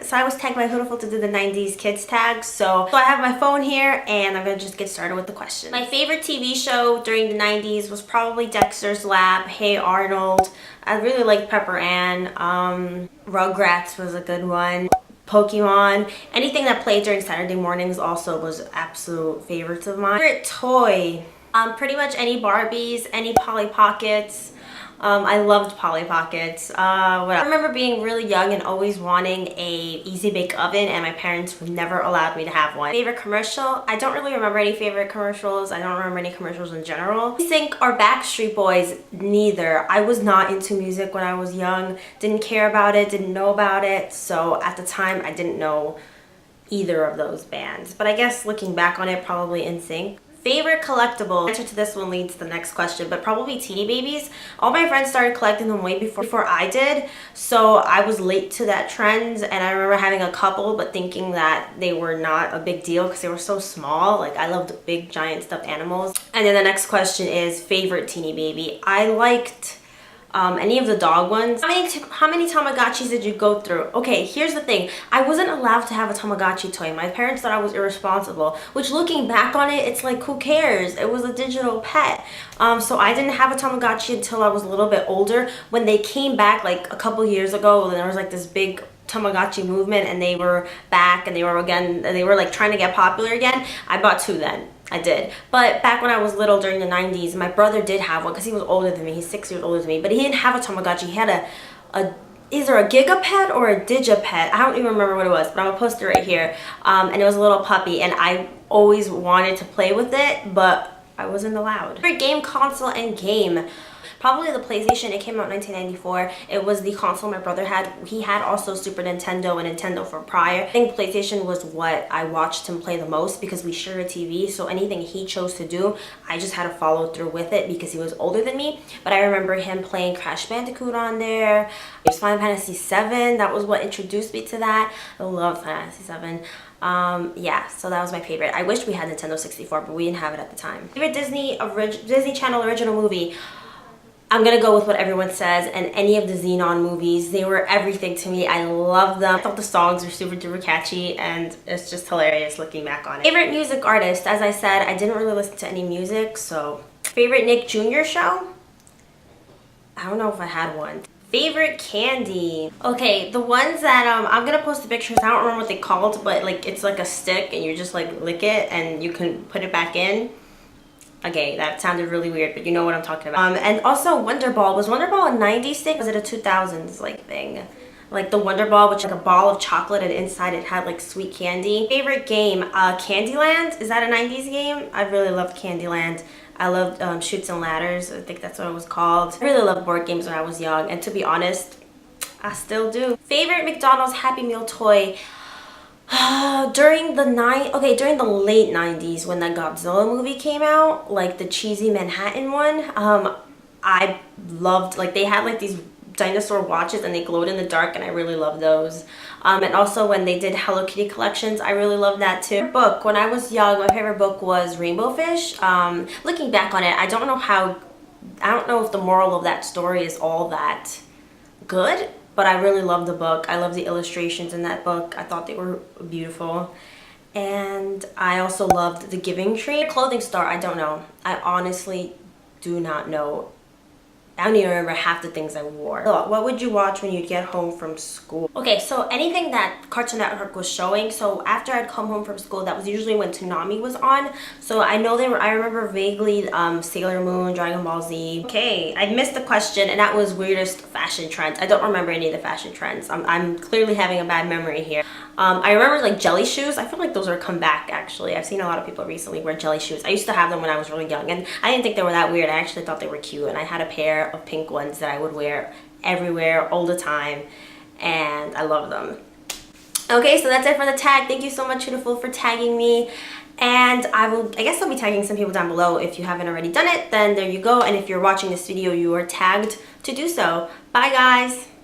So I was tagged by Hootiful to do the 90s kids tag. So I have my phone here and I'm gonna just get started with the question. My favorite TV show during the 90s was probably Dexter's Lab, Hey Arnold. I really liked Pepper Ann. Rugrats was a good one. Pokemon. Anything that played during Saturday mornings also was absolute favorites of mine. Favorite toy? Pretty much any Barbies, any Polly Pockets. I loved Polly Pockets. I remember being really young and always wanting a Easy Bake Oven, and my parents never allowed me to have one. Favorite commercial? I don't really remember any favorite commercials. I don't remember any commercials in general. NSync or Backstreet Boys? Neither. I was not into music when I was young. Didn't care about it, didn't know about it. So at the time, I didn't know either of those bands. But I guess looking back on it, probably NSync. Favorite collectible? The answer to this one leads to the next question, but probably Teeny Babies. All my friends started collecting them way before I did, so I was late to that trend, and I remember having a couple but thinking that they were not a big deal because they were so small. Like, I loved big giant stuffed animals. And then the next question is favorite Teeny Baby. I liked any of the dog ones. How many Tamagotchis did you go through? Okay, here's the thing. I wasn't allowed to have a Tamagotchi toy. My parents thought I was irresponsible, which looking back on it, it's like, who cares? It was a digital pet. So I didn't have a Tamagotchi until I was a little bit older. When they came back like a couple years ago, there was like this big Tamagotchi movement and they were back and they were like trying to get popular again. I bought two then. I did. But back when I was little during the 90s, my brother did have one because he was older than me. He's 6 years older than me. But he didn't have a Tamagotchi. He had either a Gigapet or a Digipet. I don't even remember what it was, but I'm gonna post it right here. And it was a little puppy and I always wanted to play with it, but I wasn't allowed. Favorite game, console, and game? Probably the PlayStation. It came out in 1994. It was the console my brother had. He had also Super Nintendo and Nintendo for prior. I think PlayStation was what I watched him play the most because we shared a TV, so anything he chose to do, I just had to follow through with it because he was older than me. But I remember him playing Crash Bandicoot on there. It was Final Fantasy VII. That was what introduced me to that. I love Final Fantasy VII. Yeah, so that was my favorite. I wish we had Nintendo 64, but we didn't have it at the time. Favorite Disney Channel original movie? I'm gonna go with what everyone says, and any of the Xenon movies, they were everything to me. I love them. I thought the songs were super duper catchy, and it's just hilarious looking back on it. Favorite music artist? As I said, I didn't really listen to any music, so. Favorite Nick Jr. show? I don't know if I had one. Favorite candy? Okay, the ones that, I'm gonna post the pictures. I don't remember what they called, but like, it's like a stick, and you just like lick it, and you can put it back in. Okay, that sounded really weird, but you know what I'm talking about. And also Wonder Ball. Was Wonder Ball a 90s thing? Was it a 2000s like thing? Like the Wonder Ball, which like a ball of chocolate and inside it had like sweet candy. Favorite game? Candyland? Is that a 90s game? I really loved Candyland. I loved Chutes and Ladders. I think that's what it was called. I really loved board games when I was young, and to be honest, I still do. Favorite McDonald's Happy Meal toy? During the late 90s when the Godzilla movie came out, like the cheesy Manhattan one, I loved, like, they had like these dinosaur watches and they glowed in the dark, and I really loved those. And also when they did Hello Kitty collections, I really loved that too. Book, when I was young, my favorite book was Rainbow Fish. Looking back on it, I don't know if the moral of that story is all that good, but I really loved the book. I loved the illustrations in that book. I thought they were beautiful. And I also loved The Giving Tree. Clothing store, I don't know. I honestly do not know. I don't even remember half the things I wore. So, what would you watch when you'd get home from school? Okay, so anything that Cartoon Network was showing. So after I'd come home from school, that was usually when Toonami was on. So I remember vaguely Sailor Moon, Dragon Ball Z. Okay, I missed the question, and that was weirdest fashion trends. I don't remember any of the fashion trends. I'm clearly having a bad memory here. I remember like jelly shoes. I feel like those are come back actually. I've seen a lot of people recently wear jelly shoes. I used to have them when I was really young, and I didn't think they were that weird. I actually thought they were cute, and I had a pair of pink ones that I would wear everywhere all the time, and I love them. Okay, so that's it for the tag. Thank you so much, Hootiful, for tagging me. And I guess I'll be tagging some people down below. If you haven't already done it, then there you go. And if you're watching this video, you are tagged to do so. Bye, guys.